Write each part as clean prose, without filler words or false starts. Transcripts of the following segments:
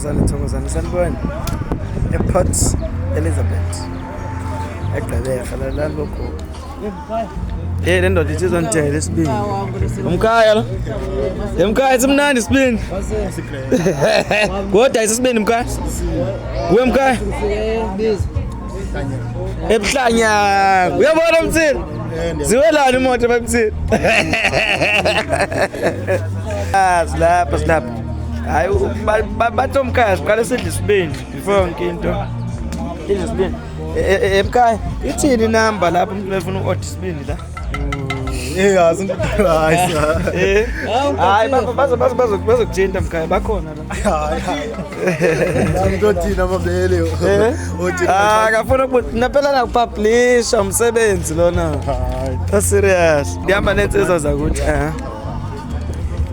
Thokozani sanibona ePort Elizabeth eGqeberha la lokho le ndoda ithi izonithela isibindi umkhaya lo emkhaya simnandi isibindi kodwa ayisibindi umkhaya kuwe mkhaya ebuhlanya uyabona umthini ziwelana imoto bamthini silapha hayi bathomkhaya siqale sidle isibindi before yonke into idle isibindi emkhaya ithini inamba lapho umuntu befuna u-order isibindi la yazi hayi bazokuthinta mkhaya bakhona la ntothina mabele akafuna ukuthi naphela nakupublisha umsebenzi lona serious ndihamba nensizwa zakuthi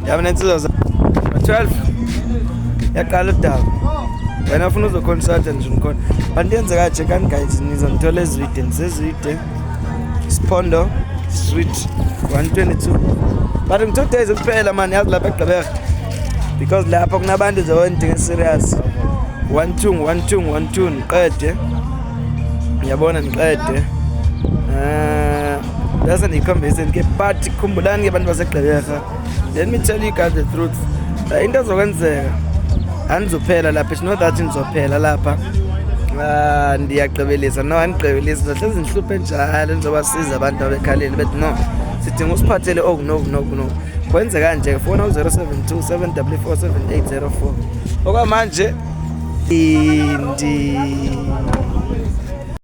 ndihamba nensizwa za 12 yaqala udaba wena ufuna uzoconsulta nje umkhona bandiyenze kaje kani guys nizongithola ezwide nisezwide Siphondo Street 122 but ngitho days kuphela man yazi lapha eGqeberha because lapha kunabantu zawendinga serious 12 niqede ngiyabona niqede bese nikhombise ke but khumbulani ke bantu baseGqeberha let me tell you guys the truth into ezokwenzeka anizophela lapha it's not that nizophela lapha ndiyaqebelisa no anigqebelisa zohlezi nihluphe njalo nizobasiza abantu abekhaleni bethi no sidinga usiphathele no kwenze kanje fona u-072 744 7804 okwamanje